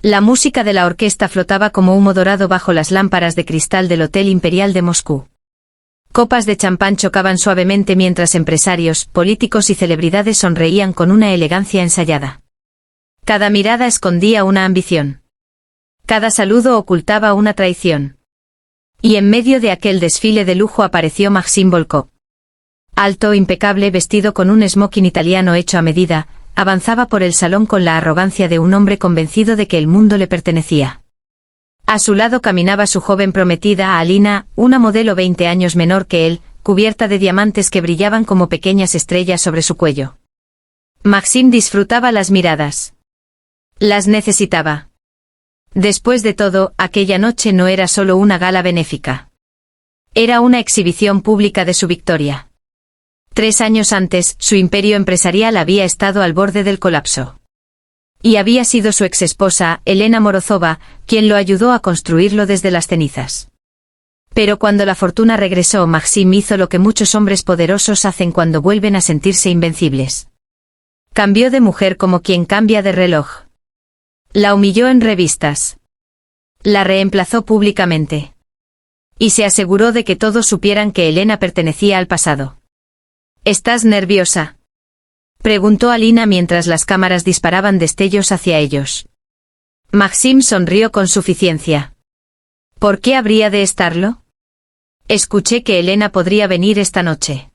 La música de la orquesta flotaba como humo dorado bajo las lámparas de cristal del Hotel Imperial de Moscú. Copas de champán chocaban suavemente mientras empresarios, políticos y celebridades sonreían con una elegancia ensayada. Cada mirada escondía una ambición. Cada saludo ocultaba una traición. Y en medio de aquel desfile de lujo apareció Maxim Volkov. Alto, impecable, vestido con un smoking italiano hecho a medida, avanzaba por el salón con la arrogancia de un hombre convencido de que el mundo le pertenecía. A su lado caminaba su joven prometida, Alina, una modelo 20 años menor que él, cubierta de diamantes que brillaban como pequeñas estrellas sobre su cuello. Maxim disfrutaba las miradas. Las necesitaba. Después de todo, aquella noche no era solo una gala benéfica. Era una exhibición pública de su victoria. 3 años antes, su imperio empresarial había estado al borde del colapso. Y había sido su exesposa, Elena Morozova, quien lo ayudó a construirlo desde las cenizas. Pero cuando la fortuna regresó, Maxim hizo lo que muchos hombres poderosos hacen cuando vuelven a sentirse invencibles. Cambió de mujer como quien cambia de reloj. La humilló en revistas. La reemplazó públicamente. Y se aseguró de que todos supieran que Elena pertenecía al pasado. ¿Estás nerviosa?, preguntó Alina mientras las cámaras disparaban destellos hacia ellos. Maxim sonrió con suficiencia. ¿Por qué habría de estarlo? Escuché que Elena podría venir esta noche.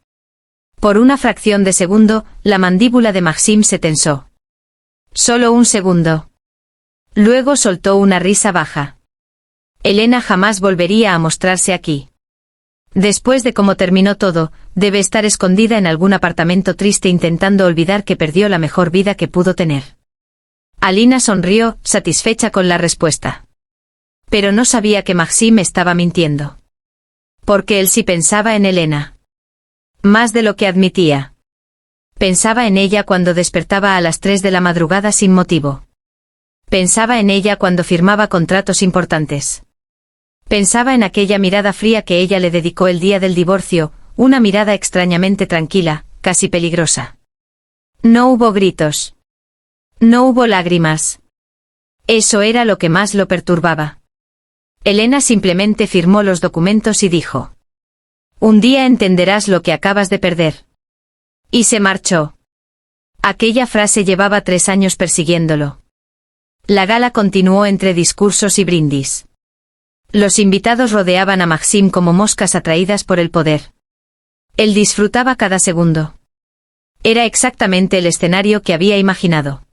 Por una fracción de segundo, la mandíbula de Maxim se tensó. Solo un segundo. Luego soltó una risa baja. Elena jamás volvería a mostrarse aquí. Después de cómo terminó todo, debe estar escondida en algún apartamento triste intentando olvidar que perdió la mejor vida que pudo tener. Alina sonrió, satisfecha con la respuesta. Pero no sabía que Maxim estaba mintiendo. Porque él sí pensaba en Elena. Más de lo que admitía. Pensaba en ella cuando despertaba a las 3 de la madrugada sin motivo. Pensaba en ella cuando firmaba contratos importantes. Pensaba en aquella mirada fría que ella le dedicó el día del divorcio, una mirada extrañamente tranquila, casi peligrosa. No hubo gritos. No hubo lágrimas. Eso era lo que más lo perturbaba. Elena simplemente firmó los documentos y dijo: «Un día entenderás lo que acabas de perder». Y se marchó. Aquella frase llevaba 3 años persiguiéndolo. La gala continuó entre discursos y brindis. Los invitados rodeaban a Maxim como moscas atraídas por el poder. Él disfrutaba cada segundo. Era exactamente el escenario que había imaginado.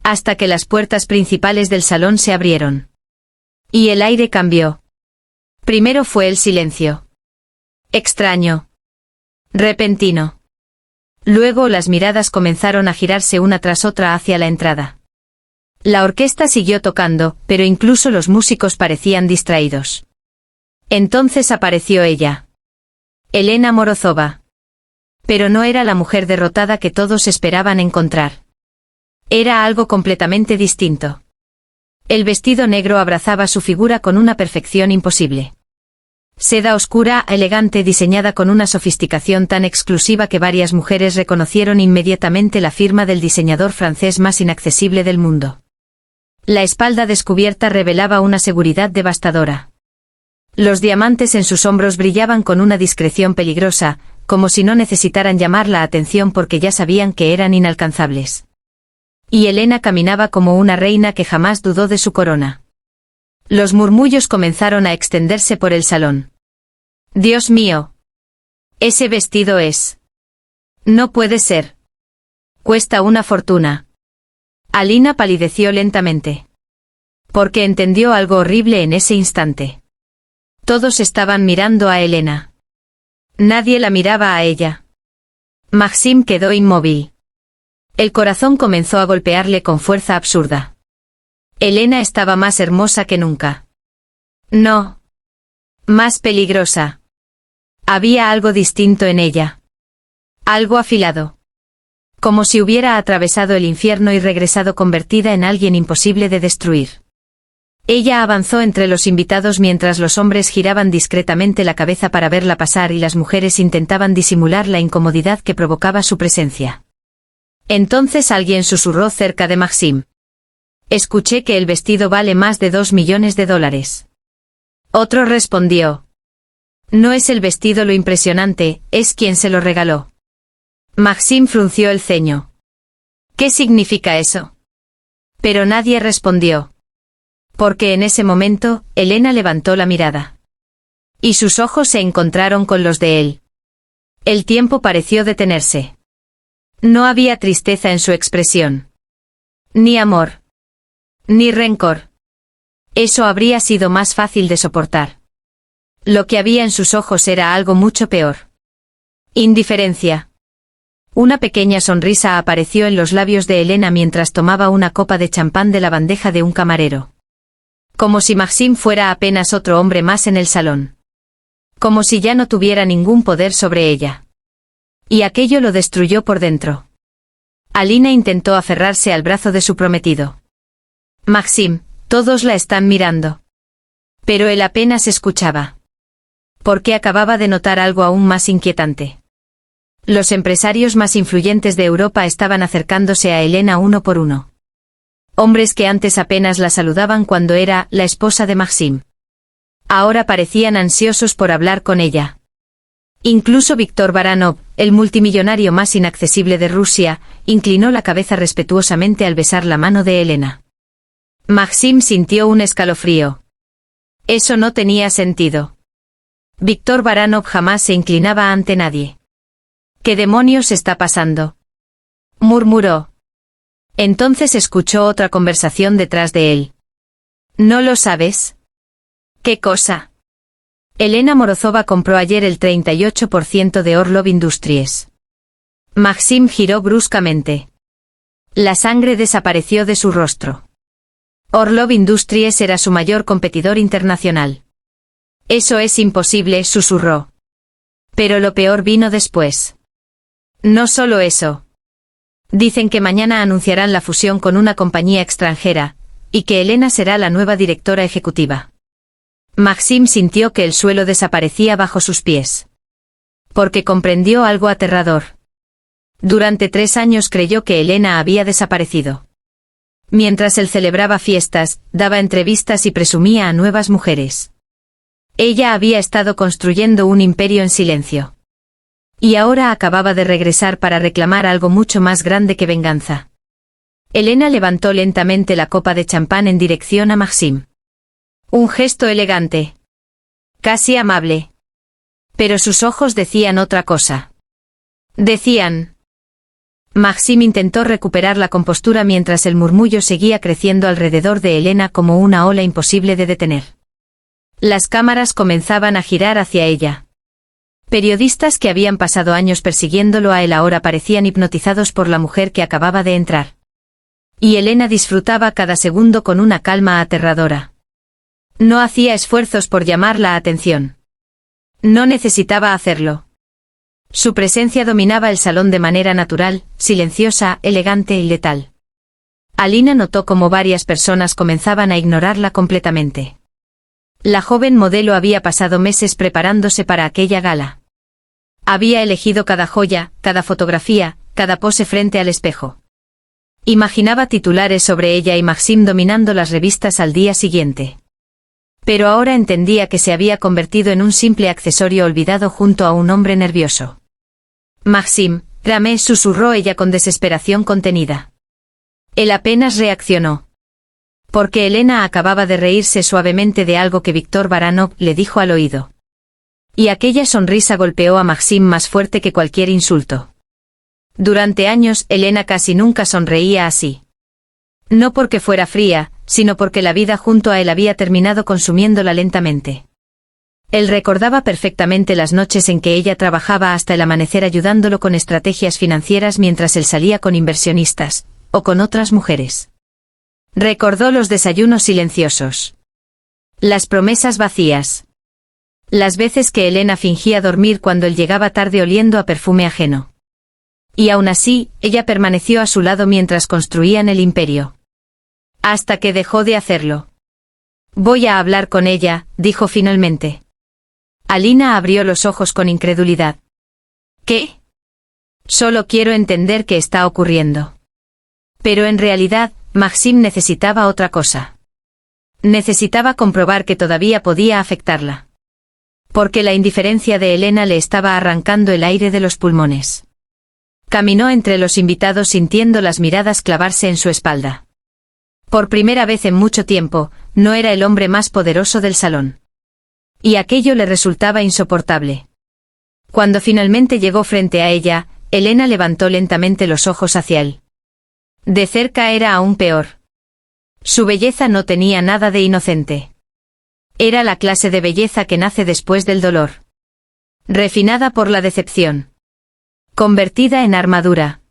Hasta que las puertas principales del salón se abrieron. Y el aire cambió. Primero fue el silencio. Extraño. Repentino. Luego las miradas comenzaron a girarse una tras otra hacia la entrada. La orquesta siguió tocando, pero incluso los músicos parecían distraídos. Entonces apareció ella. Elena Morozova. Pero no era la mujer derrotada que todos esperaban encontrar. Era algo completamente distinto. El vestido negro abrazaba su figura con una perfección imposible. Seda oscura, elegante, diseñada con una sofisticación tan exclusiva que varias mujeres reconocieron inmediatamente la firma del diseñador francés más inaccesible del mundo. La espalda descubierta revelaba una seguridad devastadora. Los diamantes en sus hombros brillaban con una discreción peligrosa, como si no necesitaran llamar la atención porque ya sabían que eran inalcanzables. Y Elena caminaba como una reina que jamás dudó de su corona. Los murmullos comenzaron a extenderse por el salón. «Dios mío. Ese vestido es. No puede ser. Cuesta una fortuna». Alina palideció lentamente. Porque entendió algo horrible en ese instante. Todos estaban mirando a Elena. Nadie la miraba a ella. Maxim quedó inmóvil. El corazón comenzó a golpearle con fuerza absurda. Elena estaba más hermosa que nunca. No. Más peligrosa. Había algo distinto en ella. Algo afilado. Como si hubiera atravesado el infierno y regresado convertida en alguien imposible de destruir. Ella avanzó entre los invitados mientras los hombres giraban discretamente la cabeza para verla pasar y las mujeres intentaban disimular la incomodidad que provocaba su presencia. Entonces alguien susurró cerca de Maxim. Escuché que el vestido vale más de $2 millones. Otro respondió. No es el vestido lo impresionante, es quien se lo regaló. Maxim frunció el ceño. ¿Qué significa eso? Pero nadie respondió. Porque en ese momento, Elena levantó la mirada. Y sus ojos se encontraron con los de él. El tiempo pareció detenerse. No había tristeza en su expresión. Ni amor. Ni rencor. Eso habría sido más fácil de soportar. Lo que había en sus ojos era algo mucho peor. Indiferencia. Una pequeña sonrisa apareció en los labios de Elena mientras tomaba una copa de champán de la bandeja de un camarero. Como si Maxim fuera apenas otro hombre más en el salón. Como si ya no tuviera ningún poder sobre ella. Y aquello lo destruyó por dentro. Alina intentó aferrarse al brazo de su prometido. Maxim, todos la están mirando. Pero él apenas escuchaba. Porque acababa de notar algo aún más inquietante. Los empresarios más influyentes de Europa estaban acercándose a Elena uno por uno. Hombres que antes apenas la saludaban cuando era la esposa de Maxim. Ahora parecían ansiosos por hablar con ella. Incluso Víctor Baranov, el multimillonario más inaccesible de Rusia, inclinó la cabeza respetuosamente al besar la mano de Elena. Maxim sintió un escalofrío. Eso no tenía sentido. Víctor Baranov jamás se inclinaba ante nadie. ¿Qué demonios está pasando?, murmuró. Entonces escuchó otra conversación detrás de él. ¿No lo sabes? ¿Qué cosa? Elena Morozova compró ayer el 38% de Orlov Industries. Maxim giró bruscamente. La sangre desapareció de su rostro. Orlov Industries era su mayor competidor internacional. Eso es imposible, susurró. Pero lo peor vino después. No solo eso. Dicen que mañana anunciarán la fusión con una compañía extranjera, y que Elena será la nueva directora ejecutiva. Maxim sintió que el suelo desaparecía bajo sus pies. Porque comprendió algo aterrador. Durante 3 años creyó que Elena había desaparecido. Mientras él celebraba fiestas, daba entrevistas y presumía a nuevas mujeres. Ella había estado construyendo un imperio en silencio. Y ahora acababa de regresar para reclamar algo mucho más grande que venganza. Elena levantó lentamente la copa de champán en dirección a Maxim. Un gesto elegante. Casi amable. Pero sus ojos decían otra cosa. Decían. Maxim intentó recuperar la compostura mientras el murmullo seguía creciendo alrededor de Elena como una ola imposible de detener. Las cámaras comenzaban a girar hacia ella. Periodistas que habían pasado años persiguiéndolo a él ahora parecían hipnotizados por la mujer que acababa de entrar. Y Elena disfrutaba cada segundo con una calma aterradora. No hacía esfuerzos por llamar la atención. No necesitaba hacerlo. Su presencia dominaba el salón de manera natural, silenciosa, elegante y letal. Alina notó cómo varias personas comenzaban a ignorarla completamente. La joven modelo había pasado meses preparándose para aquella gala. Había elegido cada joya, cada fotografía, cada pose frente al espejo. Imaginaba titulares sobre ella y Maxim dominando las revistas al día siguiente. Pero ahora entendía que se había convertido en un simple accesorio olvidado junto a un hombre nervioso. Maxim, Ramé, susurró ella con desesperación contenida. Él apenas reaccionó. Porque Elena acababa de reírse suavemente de algo que Víctor Baranov le dijo al oído. Y aquella sonrisa golpeó a Maxim más fuerte que cualquier insulto. Durante años, Elena casi nunca sonreía así. No porque fuera fría, sino porque la vida junto a él había terminado consumiéndola lentamente. Él recordaba perfectamente las noches en que ella trabajaba hasta el amanecer ayudándolo con estrategias financieras mientras él salía con inversionistas, o con otras mujeres. Recordó los desayunos silenciosos. Las promesas vacías. Las veces que Elena fingía dormir cuando él llegaba tarde oliendo a perfume ajeno. Y aún así, ella permaneció a su lado mientras construían el imperio. Hasta que dejó de hacerlo. Voy a hablar con ella, dijo finalmente. Alina abrió los ojos con incredulidad. ¿Qué? Solo quiero entender qué está ocurriendo. Pero en realidad, Maxim necesitaba otra cosa. Necesitaba comprobar que todavía podía afectarla. Porque la indiferencia de Elena le estaba arrancando el aire de los pulmones. Caminó entre los invitados sintiendo las miradas clavarse en su espalda. Por primera vez en mucho tiempo, no era el hombre más poderoso del salón. Y aquello le resultaba insoportable. Cuando finalmente llegó frente a ella, Elena levantó lentamente los ojos hacia él. De cerca era aún peor. Su belleza no tenía nada de inocente. Era la clase de belleza que nace después del dolor. Refinada por la decepción. Convertida en armadura.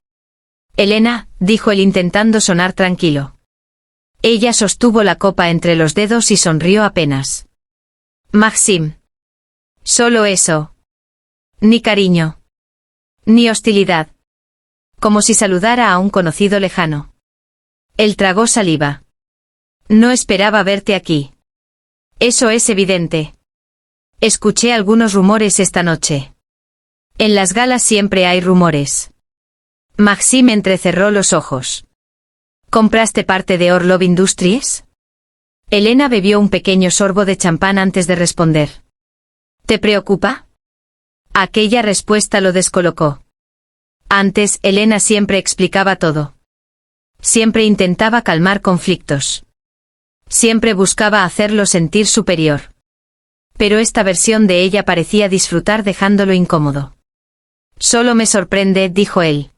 Elena, dijo él intentando sonar tranquilo. Ella sostuvo la copa entre los dedos y sonrió apenas. Maxim. Solo eso. Ni cariño. Ni hostilidad. Como si saludara a un conocido lejano. Él tragó saliva. No esperaba verte aquí. Eso es evidente. Escuché algunos rumores esta noche. En las galas siempre hay rumores. Maxim entrecerró los ojos. ¿Compraste parte de Orlov Industries? Elena bebió un pequeño sorbo de champán antes de responder. ¿Te preocupa? Aquella respuesta lo descolocó. Antes, Elena siempre explicaba todo. Siempre intentaba calmar conflictos. Siempre buscaba hacerlo sentir superior. Pero esta versión de ella parecía disfrutar dejándolo incómodo. Solo me sorprende, dijo él.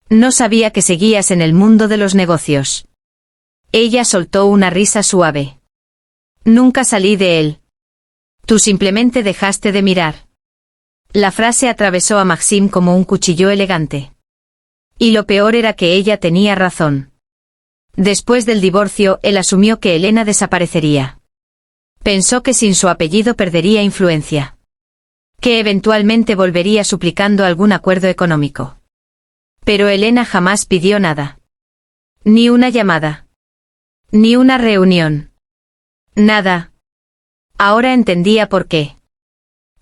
No sabía que seguías en el mundo de los negocios. Ella soltó una risa suave. Nunca salí de él. Tú simplemente dejaste de mirar. La frase atravesó a Maxim como un cuchillo elegante. Y lo peor era que ella tenía razón. Después del divorcio, él asumió que Elena desaparecería. Pensó que sin su apellido perdería influencia. Que eventualmente volvería suplicando algún acuerdo económico. Pero Elena jamás pidió nada. Ni una llamada. Ni una reunión. Nada. Ahora entendía por qué.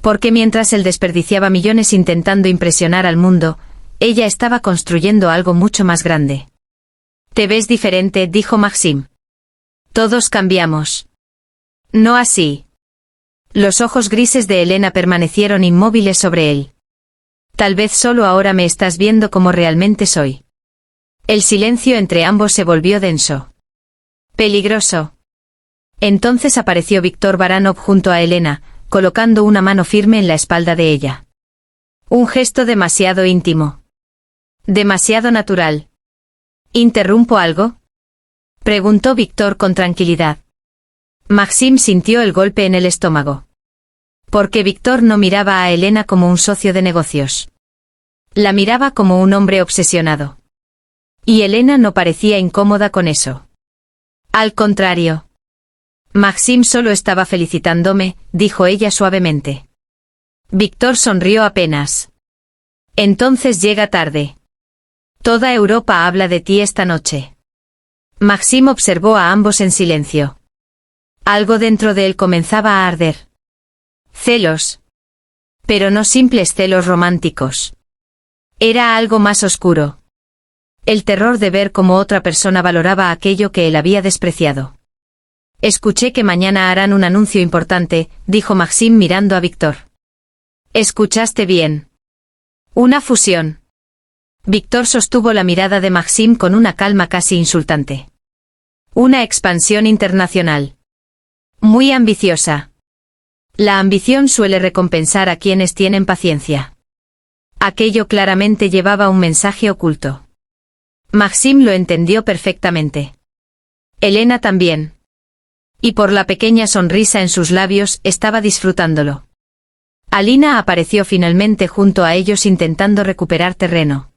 Porque mientras él desperdiciaba millones intentando impresionar al mundo, ella estaba construyendo algo mucho más grande. Te ves diferente, dijo Maxim. Todos cambiamos. No así. Los ojos grises de Elena permanecieron inmóviles sobre él. Tal vez solo ahora me estás viendo como realmente soy. El silencio entre ambos se volvió denso. Peligroso. Entonces apareció Víctor Baranov junto a Elena, colocando una mano firme en la espalda de ella. Un gesto demasiado íntimo. Demasiado natural. ¿Interrumpo algo? Preguntó Víctor con tranquilidad. Maxim sintió el golpe en el estómago. Porque Víctor no miraba a Elena como un socio de negocios. La miraba como un hombre obsesionado. Y Elena no parecía incómoda con eso. Al contrario. Maxim solo estaba felicitándome, dijo ella suavemente. Víctor sonrió apenas. Entonces llega tarde. Toda Europa habla de ti esta noche. Maxim observó a ambos en silencio. Algo dentro de él comenzaba a arder. Celos. Pero no simples celos románticos. Era algo más oscuro. El terror de ver cómo otra persona valoraba aquello que él había despreciado. Escuché que mañana harán un anuncio importante, dijo Maxim mirando a Víctor. Escuchaste bien. Una fusión. Víctor sostuvo la mirada de Maxim con una calma casi insultante. Una expansión internacional. Muy ambiciosa. La ambición suele recompensar a quienes tienen paciencia. Aquello claramente llevaba un mensaje oculto. Maxim lo entendió perfectamente. Elena también. Y por la pequeña sonrisa en sus labios, estaba disfrutándolo. Alina apareció finalmente junto a ellos intentando recuperar terreno.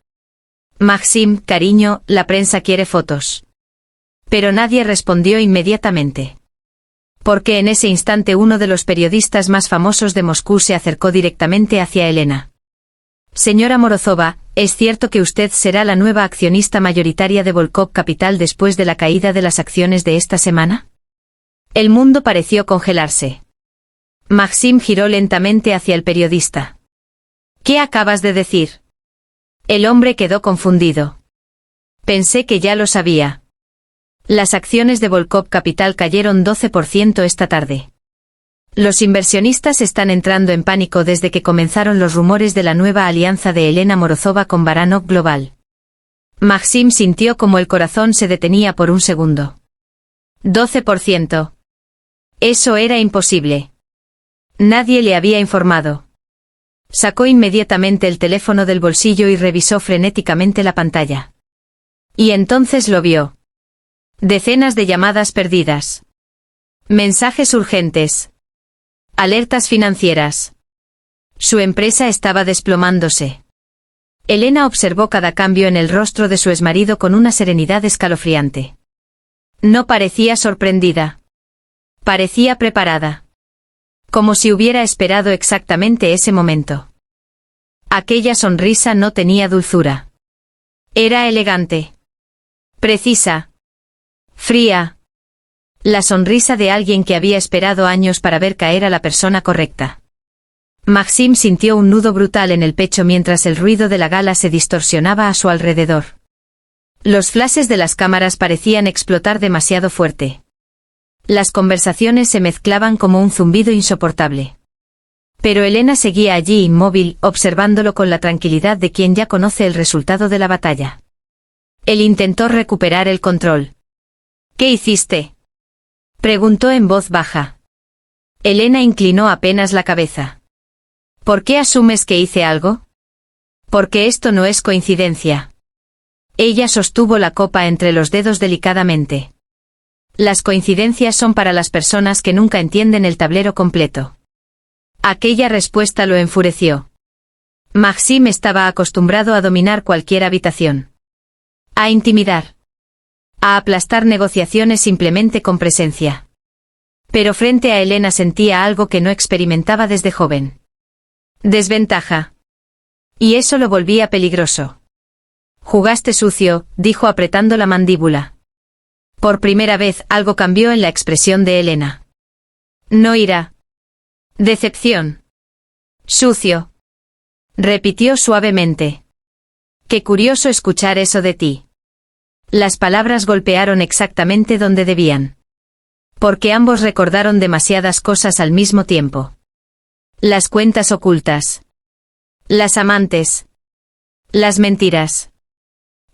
Maxim, cariño, la prensa quiere fotos. Pero nadie respondió inmediatamente. Porque en ese instante uno de los periodistas más famosos de Moscú se acercó directamente hacia Elena. Señora Morozova, ¿es cierto que usted será la nueva accionista mayoritaria de Volkov Capital después de la caída de las acciones de esta semana? El mundo pareció congelarse. Maxim giró lentamente hacia el periodista. ¿Qué acabas de decir? El hombre quedó confundido. Pensé que ya lo sabía. Las acciones de Volcop Capital cayeron 12% esta tarde. Los inversionistas están entrando en pánico desde que comenzaron los rumores de la nueva alianza de Elena Morozova con Baranov Global. Maxim sintió como el corazón se detenía por un segundo. 12%. Eso era imposible. Nadie le había informado. Sacó inmediatamente el teléfono del bolsillo y revisó frenéticamente la pantalla. Y entonces lo vio. Decenas de llamadas perdidas. Mensajes urgentes. Alertas financieras. Su empresa estaba desplomándose. Elena observó cada cambio en el rostro de su exmarido con una serenidad escalofriante. No parecía sorprendida. Parecía preparada. Como si hubiera esperado exactamente ese momento. Aquella sonrisa no tenía dulzura. Era elegante. Precisa. Fría. La sonrisa de alguien que había esperado años para ver caer a la persona correcta. Maxim sintió un nudo brutal en el pecho mientras el ruido de la gala se distorsionaba a su alrededor. Los flashes de las cámaras parecían explotar demasiado fuerte. Las conversaciones se mezclaban como un zumbido insoportable. Pero Elena seguía allí inmóvil, observándolo con la tranquilidad de quien ya conoce el resultado de la batalla. Él intentó recuperar el control. ¿Qué hiciste?, preguntó en voz baja. Elena inclinó apenas la cabeza. ¿Por qué asumes que hice algo? Porque esto no es coincidencia. Ella sostuvo la copa entre los dedos delicadamente. Las coincidencias son para las personas que nunca entienden el tablero completo. Aquella respuesta lo enfureció. Maxim estaba acostumbrado a dominar cualquier habitación. A intimidar. A aplastar negociaciones simplemente con presencia. Pero frente a Elena sentía algo que no experimentaba desde joven. Desventaja. Y eso lo volvía peligroso. Jugaste sucio, dijo apretando la mandíbula. Por primera vez algo cambió en la expresión de Elena. No ira. Decepción. Sucio. Repitió suavemente. Qué curioso escuchar eso de ti. Las palabras golpearon exactamente donde debían. Porque ambos recordaron demasiadas cosas al mismo tiempo. Las cuentas ocultas. Las amantes. Las mentiras.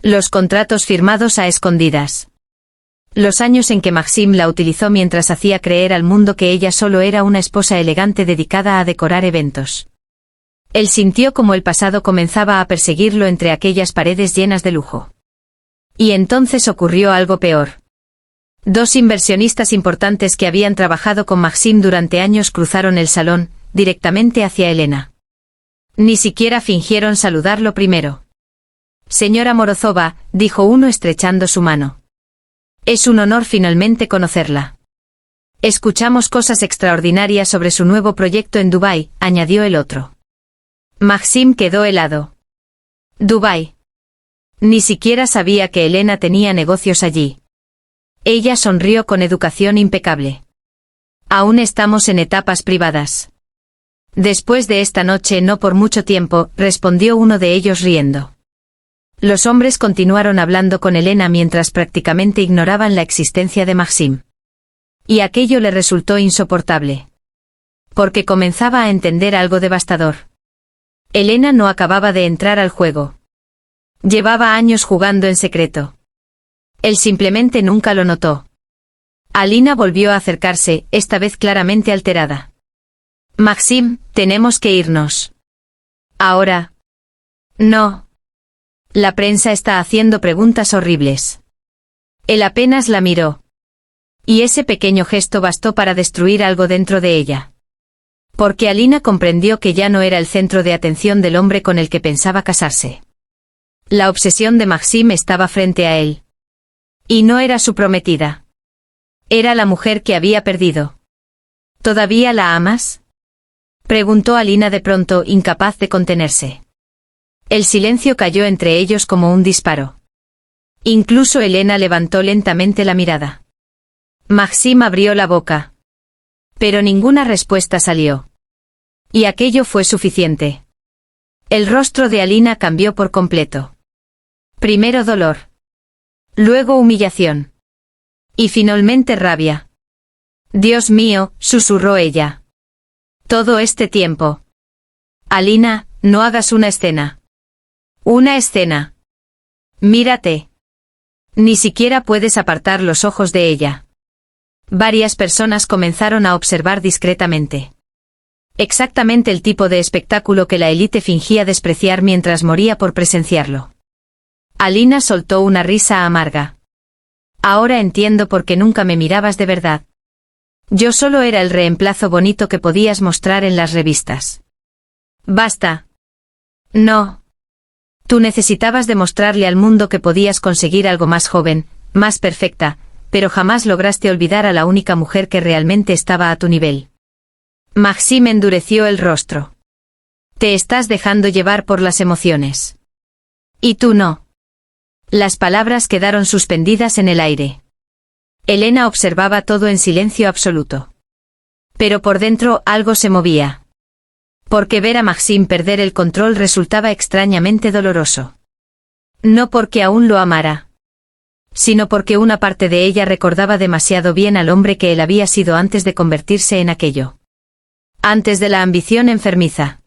Los contratos firmados a escondidas. Los años en que Maxim la utilizó mientras hacía creer al mundo que ella solo era una esposa elegante dedicada a decorar eventos. Él sintió como el pasado comenzaba a perseguirlo entre aquellas paredes llenas de lujo. Y entonces ocurrió algo peor. Dos inversionistas importantes que habían trabajado con Maxim durante años cruzaron el salón, directamente hacia Elena. Ni siquiera fingieron saludarlo primero. Señora Morozova, dijo uno estrechando su mano. Es un honor finalmente conocerla. Escuchamos cosas extraordinarias sobre su nuevo proyecto en Dubái, añadió el otro. Maxim quedó helado. Dubái. Ni siquiera sabía que Elena tenía negocios allí. Ella sonrió con educación impecable. Aún estamos en etapas privadas. Después de esta noche no por mucho tiempo, respondió uno de ellos riendo. Los hombres continuaron hablando con Elena mientras prácticamente ignoraban la existencia de Maxim. Y aquello le resultó insoportable. Porque comenzaba a entender algo devastador. Elena no acababa de entrar al juego. Llevaba años jugando en secreto. Él simplemente nunca lo notó. Alina volvió a acercarse, esta vez claramente alterada. Maxim, tenemos que irnos. Ahora. No. La prensa está haciendo preguntas horribles. Él apenas la miró. Y ese pequeño gesto bastó para destruir algo dentro de ella. Porque Alina comprendió que ya no era el centro de atención del hombre con el que pensaba casarse. La obsesión de Maxim estaba frente a él. Y no era su prometida. Era la mujer que había perdido. ¿Todavía la amas?, preguntó Alina de pronto, incapaz de contenerse. El silencio cayó entre ellos como un disparo. Incluso Elena levantó lentamente la mirada. Maxim abrió la boca. Pero ninguna respuesta salió. Y aquello fue suficiente. El rostro de Alina cambió por completo. Primero dolor. Luego humillación. Y finalmente rabia. Dios mío, susurró ella. Todo este tiempo. Alina, no hagas una escena. Una escena. Mírate. Ni siquiera puedes apartar los ojos de ella. Varias personas comenzaron a observar discretamente. Exactamente el tipo de espectáculo que la élite fingía despreciar mientras moría por presenciarlo. Alina soltó una risa amarga. Ahora entiendo por qué nunca me mirabas de verdad. Yo solo era el reemplazo bonito que podías mostrar en las revistas. Basta. No. Tú necesitabas demostrarle al mundo que podías conseguir algo más joven, más perfecta, pero jamás lograste olvidar a la única mujer que realmente estaba a tu nivel. Maxime endureció el rostro. Te estás dejando llevar por las emociones. Y tú no. Las palabras quedaron suspendidas en el aire. Elena observaba todo en silencio absoluto. Pero por dentro algo se movía. Porque ver a Maxime perder el control resultaba extrañamente doloroso. No porque aún lo amara, sino porque una parte de ella recordaba demasiado bien al hombre que él había sido antes de convertirse en aquello. Antes de la ambición enfermiza.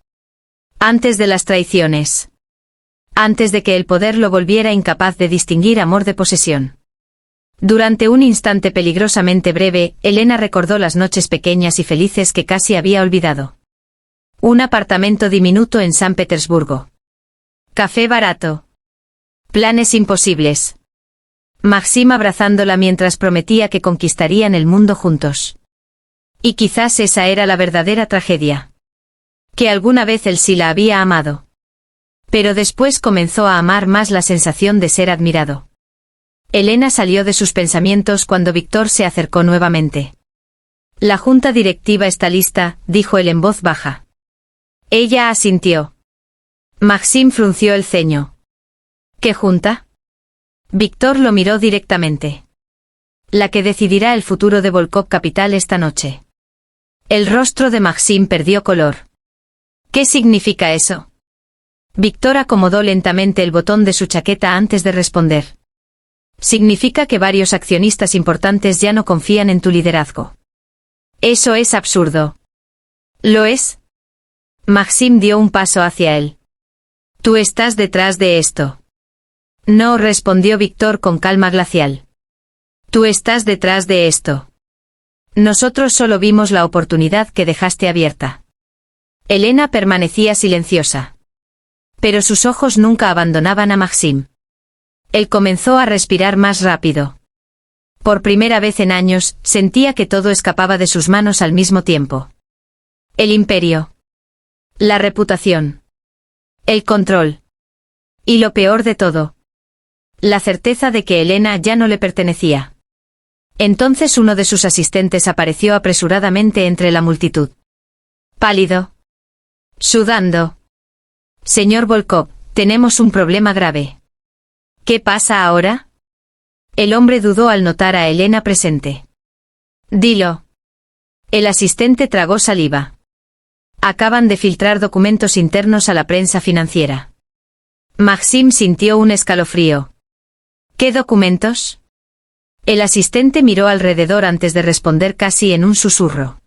Antes de las traiciones. Antes de que el poder lo volviera incapaz de distinguir amor de posesión. Durante un instante peligrosamente breve, Elena recordó las noches pequeñas y felices que casi había olvidado. Un apartamento diminuto en San Petersburgo. Café barato. Planes imposibles. Maxime abrazándola mientras prometía que conquistarían el mundo juntos. Y quizás esa era la verdadera tragedia. Que alguna vez él sí la había amado. Pero después comenzó a amar más la sensación de ser admirado. Elena salió de sus pensamientos cuando Víctor se acercó nuevamente. La junta directiva está lista, dijo él en voz baja. Ella asintió. Maxime frunció el ceño. ¿Qué junta? Víctor lo miró directamente. La que decidirá el futuro de Volkov Capital esta noche. El rostro de Maxime perdió color. ¿Qué significa eso? Víctor acomodó lentamente el botón de su chaqueta antes de responder. Significa que varios accionistas importantes ya no confían en tu liderazgo. Eso es absurdo. ¿Lo es? Maxime dio un paso hacia él. Tú estás detrás de esto. No, respondió Víctor con calma glacial. Tú estás detrás de esto. Nosotros solo vimos la oportunidad que dejaste abierta. Elena permanecía silenciosa. Pero sus ojos nunca abandonaban a Maxime. Él comenzó a respirar más rápido. Por primera vez en años, sentía que todo escapaba de sus manos al mismo tiempo. El imperio. La reputación. El control. Y lo peor de todo. La certeza de que Elena ya no le pertenecía. Entonces uno de sus asistentes apareció apresuradamente entre la multitud. Pálido. Sudando. Señor Volkov, tenemos un problema grave. ¿Qué pasa ahora? El hombre dudó al notar a Elena presente. Dilo. El asistente tragó saliva. Acaban de filtrar documentos internos a la prensa financiera. Maxime sintió un escalofrío. ¿Qué documentos? El asistente miró alrededor antes de responder casi en un susurro.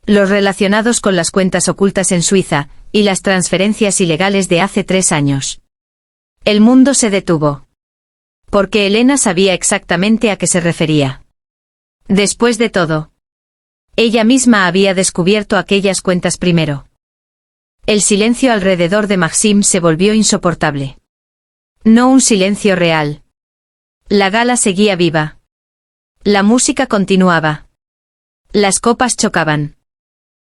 Los relacionados con las cuentas ocultas en Suiza, y las transferencias ilegales de hace 3 años. El mundo se detuvo. Porque Elena sabía exactamente a qué se refería. Después de todo, ella misma había descubierto aquellas cuentas primero. El silencio alrededor de Maxime se volvió insoportable. No un silencio real. La gala seguía viva. La música continuaba. Las copas chocaban.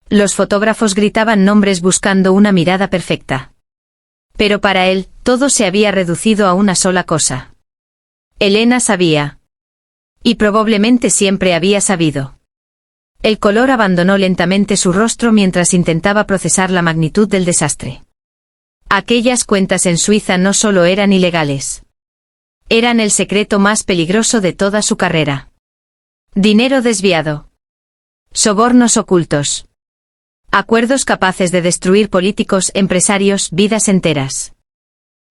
Los fotógrafos gritaban nombres buscando una mirada perfecta. Pero para él, todo se había reducido a una sola cosa. Elena sabía. Y probablemente siempre había sabido. El color abandonó lentamente su rostro mientras intentaba procesar la magnitud del desastre. Aquellas cuentas en Suiza no solo eran ilegales. Eran el secreto más peligroso de toda su carrera. Dinero desviado. Sobornos ocultos. Acuerdos capaces de destruir políticos, empresarios, vidas enteras.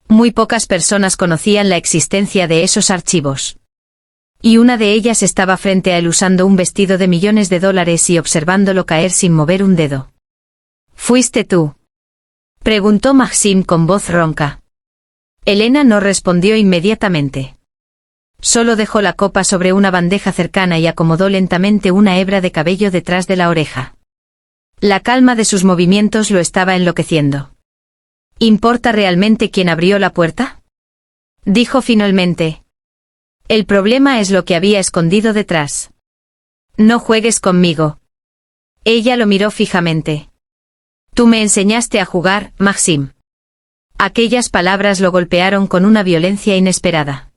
Muy pocas personas conocían la existencia de esos archivos. Y una de ellas estaba frente a él usando un vestido de millones de dólares y observándolo caer sin mover un dedo. ¿Fuiste tú?, preguntó Maxim con voz ronca. Elena no respondió inmediatamente. Solo dejó la copa sobre una bandeja cercana y acomodó lentamente una hebra de cabello detrás de la oreja. La calma de sus movimientos lo estaba enloqueciendo. ¿Importa realmente quién abrió la puerta?, dijo finalmente. El problema es lo que había escondido detrás. No juegues conmigo. Ella lo miró fijamente. Tú me enseñaste a jugar, Maxim. Aquellas palabras lo golpearon con una violencia inesperada.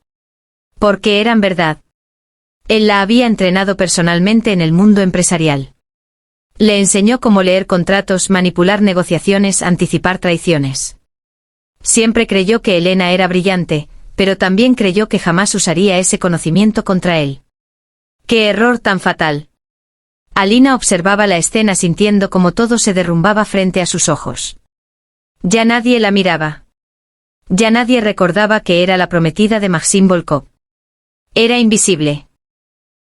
Porque eran verdad. Él la había entrenado personalmente en el mundo empresarial. Le enseñó cómo leer contratos, manipular negociaciones, anticipar traiciones. Siempre creyó que Elena era brillante, pero también creyó que jamás usaría ese conocimiento contra él. ¡Qué error tan fatal! Alina observaba la escena sintiendo cómo todo se derrumbaba frente a sus ojos. Ya nadie la miraba. Ya nadie recordaba que era la prometida de Maxim Volkov. Era invisible.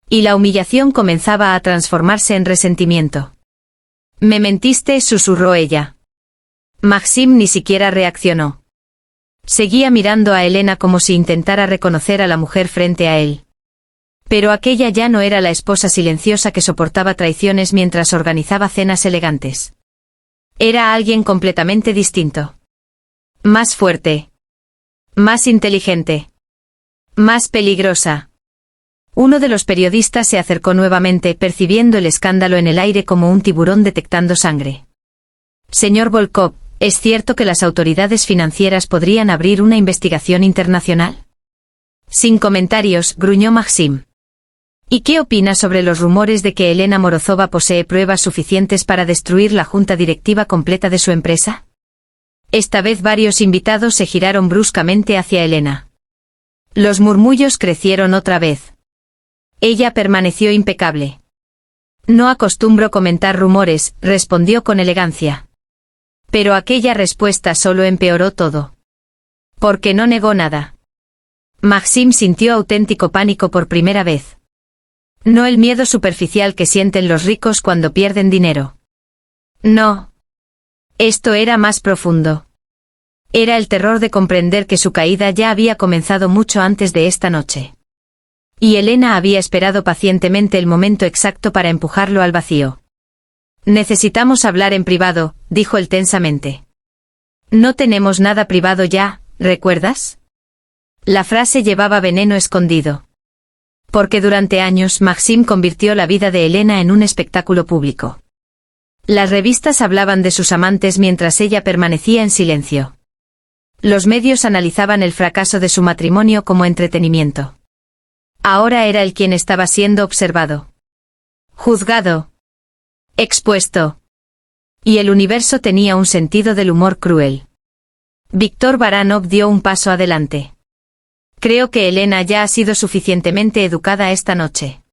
Y la humillación comenzaba a transformarse en resentimiento. «Me mentiste», susurró ella. Maxim ni siquiera reaccionó. Seguía mirando a Elena como si intentara reconocer a la mujer frente a él. Pero aquella ya no era la esposa silenciosa que soportaba traiciones mientras organizaba cenas elegantes. Era alguien completamente distinto. Más fuerte. Más inteligente. Más peligrosa. Uno de los periodistas se acercó nuevamente, percibiendo el escándalo en el aire como un tiburón detectando sangre. Señor Volkov, ¿es cierto que las autoridades financieras podrían abrir una investigación internacional? Sin comentarios, gruñó Maxim. ¿Y qué opina sobre los rumores de que Elena Morozova posee pruebas suficientes para destruir la junta directiva completa de su empresa? Esta vez varios invitados se giraron bruscamente hacia Elena. Los murmullos crecieron otra vez. Ella permaneció impecable. No acostumbro comentar rumores, respondió con elegancia. Pero aquella respuesta solo empeoró todo. Porque no negó nada. Maxim sintió auténtico pánico por primera vez. No el miedo superficial que sienten los ricos cuando pierden dinero. No. Esto era más profundo. Era el terror de comprender que su caída ya había comenzado mucho antes de esta noche. Y Elena había esperado pacientemente el momento exacto para empujarlo al vacío. Necesitamos hablar en privado, dijo él tensamente. No tenemos nada privado ya, ¿recuerdas? La frase llevaba veneno escondido. Porque durante años Maxim convirtió la vida de Elena en un espectáculo público. Las revistas hablaban de sus amantes mientras ella permanecía en silencio. Los medios analizaban el fracaso de su matrimonio como entretenimiento. Ahora era él quien estaba siendo observado. Juzgado. Expuesto. Y el universo tenía un sentido del humor cruel. Víctor Baranov dio un paso adelante. Creo que Elena ya ha sido suficientemente educada esta noche.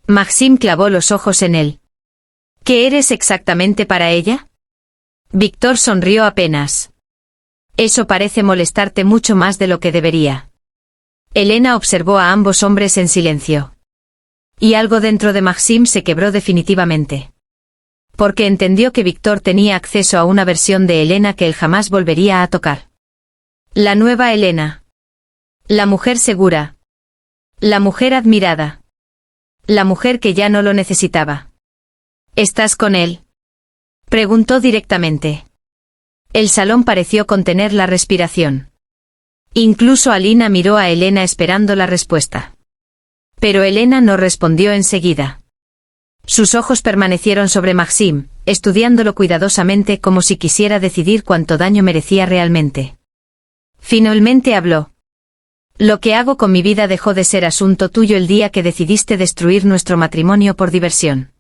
Maxim clavó los ojos en él. ¿Qué eres exactamente para ella? Víctor sonrió apenas. Eso parece molestarte mucho más de lo que debería. Elena observó a ambos hombres en silencio. Y algo dentro de Maxim se quebró definitivamente. Porque entendió que Víctor tenía acceso a una versión de Elena que él jamás volvería a tocar. La nueva Elena. La mujer segura. La mujer admirada. La mujer que ya no lo necesitaba. ¿Estás con él?, preguntó directamente. El salón pareció contener la respiración. Incluso Alina miró a Elena esperando la respuesta. Pero Elena no respondió enseguida. Sus ojos permanecieron sobre Maxim, estudiándolo cuidadosamente como si quisiera decidir cuánto daño merecía realmente. Finalmente habló. Lo que hago con mi vida dejó de ser asunto tuyo el día que decidiste destruir nuestro matrimonio por diversión.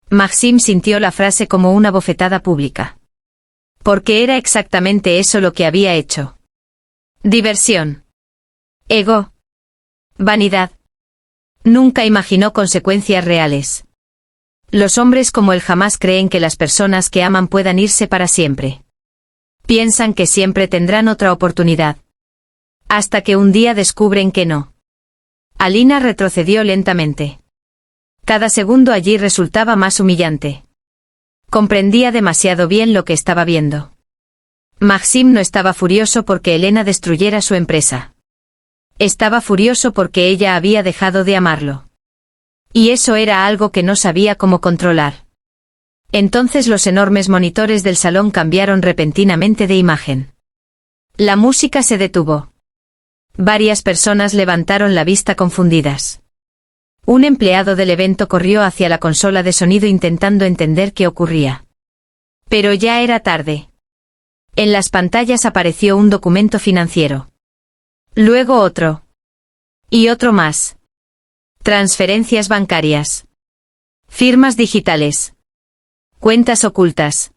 Maxim sintió la frase como una bofetada pública. Porque era exactamente eso lo que había hecho. Diversión. Ego. Vanidad. Nunca imaginó consecuencias reales. Los hombres como él jamás creen que las personas que aman puedan irse para siempre. Piensan que siempre tendrán otra oportunidad. Hasta que un día descubren que no. Alina retrocedió lentamente. Cada segundo allí resultaba más humillante. Comprendía demasiado bien lo que estaba viendo. Maxim no estaba furioso porque Elena destruyera su empresa. Estaba furioso porque ella había dejado de amarlo. Y eso era algo que no sabía cómo controlar. Entonces los enormes monitores del salón cambiaron repentinamente de imagen. La música se detuvo. Varias personas levantaron la vista confundidas. Un empleado del evento corrió hacia la consola de sonido intentando entender qué ocurría. Pero ya era tarde. En las pantallas apareció un documento financiero. Luego otro. Y otro más. Transferencias bancarias. Firmas digitales. Cuentas ocultas.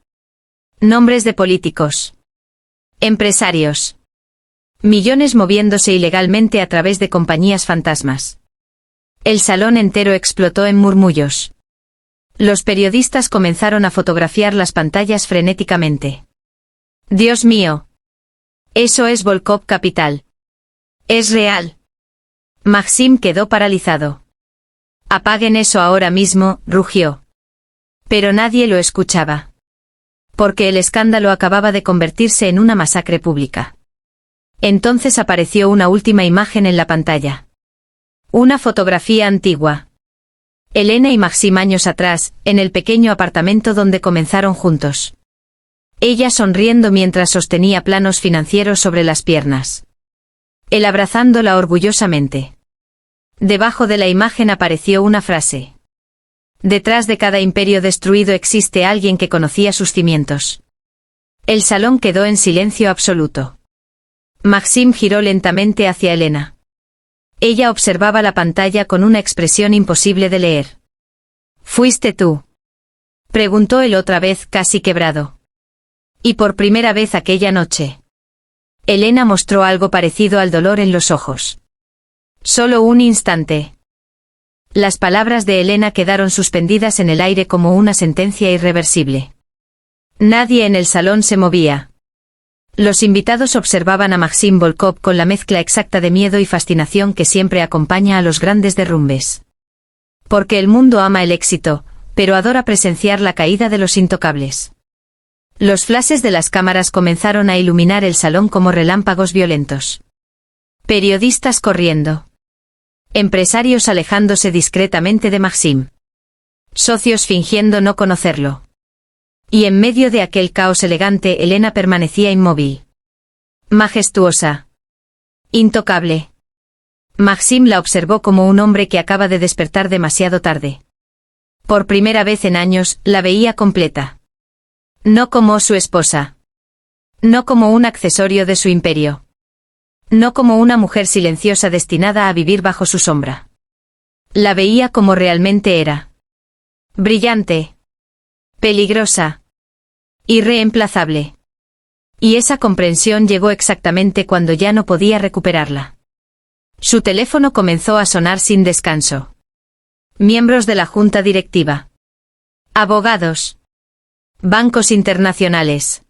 Nombres de políticos. Empresarios. Millones moviéndose ilegalmente a través de compañías fantasmas. El salón entero explotó en murmullos. Los periodistas comenzaron a fotografiar las pantallas frenéticamente. Dios mío. Eso es Volkov Capital. Es real. Maxim quedó paralizado. Apaguen eso ahora mismo, rugió. Pero nadie lo escuchaba. Porque el escándalo acababa de convertirse en una masacre pública. Entonces apareció una última imagen en la pantalla. Una fotografía antigua. Elena y Maxim años atrás, en el pequeño apartamento donde comenzaron juntos. Ella sonriendo mientras sostenía planos financieros sobre las piernas. Él abrazándola orgullosamente. Debajo de la imagen apareció una frase. Detrás de cada imperio destruido existe alguien que conocía sus cimientos. El salón quedó en silencio absoluto. Maxim giró lentamente hacia Elena. Ella observaba la pantalla con una expresión imposible de leer. ¿Fuiste tú?, preguntó él otra vez casi quebrado. Y por primera vez aquella noche. Elena mostró algo parecido al dolor en los ojos. Solo un instante. Las palabras de Elena quedaron suspendidas en el aire como una sentencia irreversible. Nadie en el salón se movía. Los invitados observaban a Maxim Volkov con la mezcla exacta de miedo y fascinación que siempre acompaña a los grandes derrumbes. Porque el mundo ama el éxito, pero adora presenciar la caída de los intocables. Los flashes de las cámaras comenzaron a iluminar el salón como relámpagos violentos. Periodistas corriendo. Empresarios alejándose discretamente de Maxim. Socios fingiendo no conocerlo. Y en medio de aquel caos elegante Elena permanecía inmóvil. Majestuosa. Intocable. Maxim la observó como un hombre que acaba de despertar demasiado tarde. Por primera vez en años, la veía completa. No como su esposa. No como un accesorio de su imperio. No como una mujer silenciosa destinada a vivir bajo su sombra. La veía como realmente era. Brillante. Peligrosa. Irreemplazable. Y esa comprensión llegó exactamente cuando ya no podía recuperarla. Su teléfono comenzó a sonar sin descanso. Miembros de la junta directiva. Abogados. Bancos internacionales.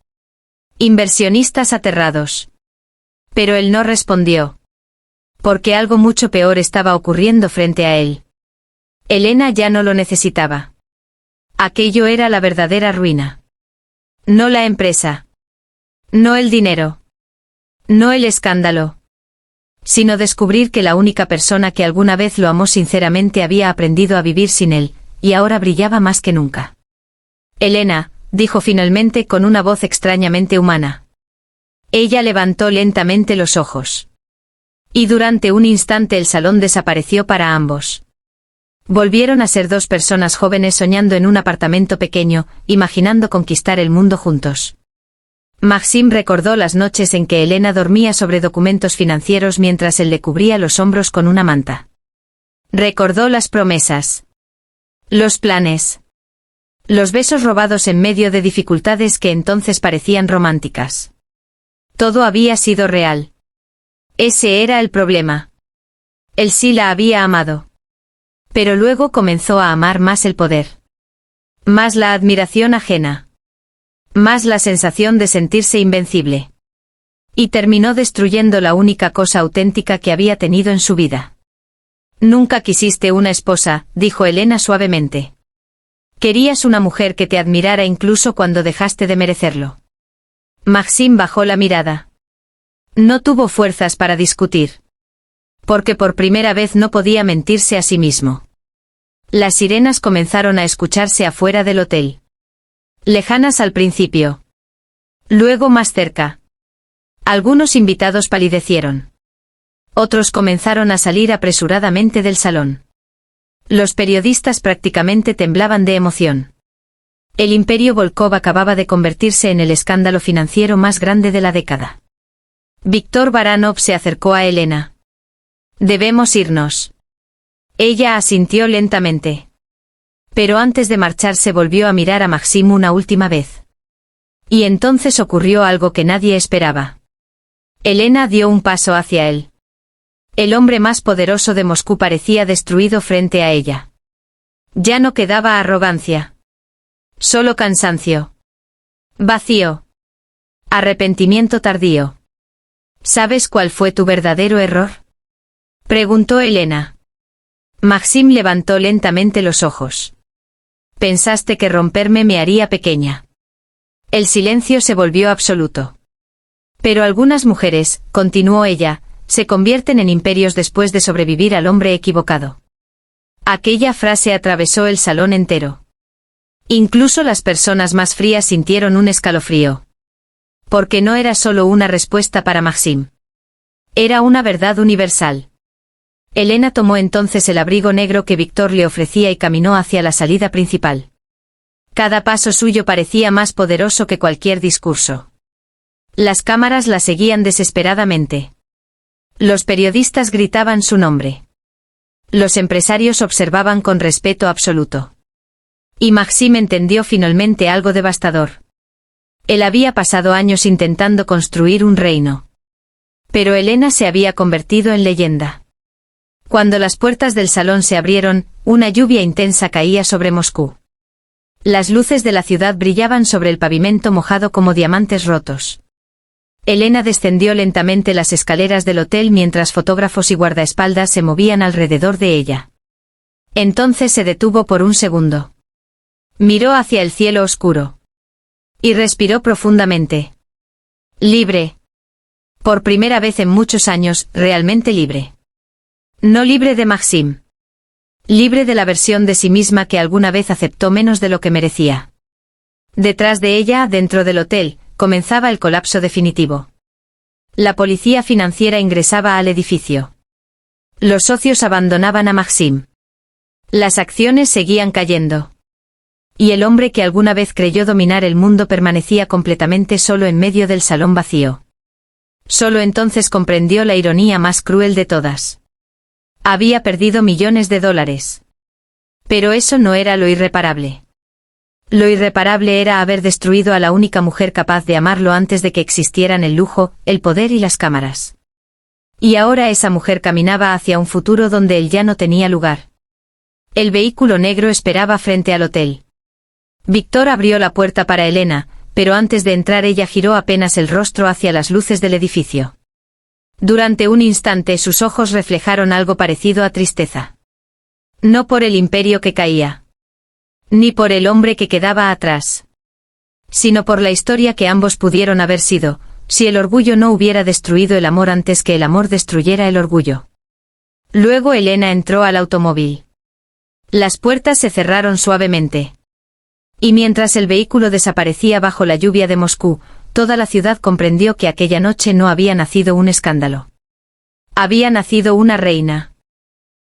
Inversionistas aterrados. Pero él no respondió. Porque algo mucho peor estaba ocurriendo frente a él. Elena ya no lo necesitaba. Aquello era la verdadera ruina. No la empresa. No el dinero. No el escándalo. Sino descubrir que la única persona que alguna vez lo amó sinceramente había aprendido a vivir sin él, y ahora brillaba más que nunca. Elena, dijo finalmente con una voz extrañamente humana. Ella levantó lentamente los ojos. Y durante un instante el salón desapareció para ambos. Volvieron a ser dos personas jóvenes soñando en un apartamento pequeño, imaginando conquistar el mundo juntos. Maxim recordó las noches en que Elena dormía sobre documentos financieros mientras él le cubría los hombros con una manta. Recordó las promesas. Los planes. Los besos robados en medio de dificultades que entonces parecían románticas. Todo había sido real. Ese era el problema. Él sí la había amado. Pero luego comenzó a amar más el poder. Más la admiración ajena. Más la sensación de sentirse invencible. Y terminó destruyendo la única cosa auténtica que había tenido en su vida. Nunca quisiste una esposa, dijo Elena suavemente. Querías una mujer que te admirara incluso cuando dejaste de merecerlo. Maxim bajó la mirada. No tuvo fuerzas para discutir. Porque por primera vez no podía mentirse a sí mismo. Las sirenas comenzaron a escucharse afuera del hotel. Lejanas al principio. Luego más cerca. Algunos invitados palidecieron. Otros comenzaron a salir apresuradamente del salón. Los periodistas prácticamente temblaban de emoción. El imperio Volkov acababa de convertirse en el escándalo financiero más grande de la década. Víctor Baranov se acercó a Elena. Debemos irnos. Ella asintió lentamente. Pero antes de marcharse volvió a mirar a Maxim una última vez. Y entonces ocurrió algo que nadie esperaba. Elena dio un paso hacia él. El hombre más poderoso de Moscú parecía destruido frente a ella. Ya no quedaba arrogancia. Solo cansancio. Vacío. Arrepentimiento tardío. ¿Sabes cuál fue tu verdadero error? Preguntó Elena. Maxim levantó lentamente los ojos. Pensaste que romperme me haría pequeña. El silencio se volvió absoluto. Pero algunas mujeres, continuó ella, se convierten en imperios después de sobrevivir al hombre equivocado. Aquella frase atravesó el salón entero. Incluso las personas más frías sintieron un escalofrío. Porque no era solo una respuesta para Maxim. Era una verdad universal. Elena tomó entonces el abrigo negro que Víctor le ofrecía y caminó hacia la salida principal. Cada paso suyo parecía más poderoso que cualquier discurso. Las cámaras la seguían desesperadamente. Los periodistas gritaban su nombre. Los empresarios observaban con respeto absoluto. Y Maxim entendió finalmente algo devastador. Él había pasado años intentando construir un reino. Pero Elena se había convertido en leyenda. Cuando las puertas del salón se abrieron, una lluvia intensa caía sobre Moscú. Las luces de la ciudad brillaban sobre el pavimento mojado como diamantes rotos. Elena descendió lentamente las escaleras del hotel mientras fotógrafos y guardaespaldas se movían alrededor de ella. Entonces se detuvo por un segundo. Miró hacia el cielo oscuro. Y respiró profundamente. Libre. Por primera vez en muchos años, realmente libre. No libre de Maxim. Libre de la versión de sí misma que alguna vez aceptó menos de lo que merecía. Detrás de ella, dentro del hotel, comenzaba el colapso definitivo. La policía financiera ingresaba al edificio. Los socios abandonaban a Maxim. Las acciones seguían cayendo. Y el hombre que alguna vez creyó dominar el mundo permanecía completamente solo en medio del salón vacío. Solo entonces comprendió la ironía más cruel de todas. Había perdido millones de dólares. Pero eso no era lo irreparable. Lo irreparable era haber destruido a la única mujer capaz de amarlo antes de que existieran el lujo, el poder y las cámaras. Y ahora esa mujer caminaba hacia un futuro donde él ya no tenía lugar. El vehículo negro esperaba frente al hotel. Víctor abrió la puerta para Elena, pero antes de entrar ella giró apenas el rostro hacia las luces del edificio. Durante un instante sus ojos reflejaron algo parecido a tristeza. No por el imperio que caía. Ni por el hombre que quedaba atrás. Sino por la historia que ambos pudieron haber sido, si el orgullo no hubiera destruido el amor antes que el amor destruyera el orgullo. Luego Elena entró al automóvil. Las puertas se cerraron suavemente. Y mientras el vehículo desaparecía bajo la lluvia de Moscú, toda la ciudad comprendió que aquella noche no había nacido un escándalo. Había nacido una reina.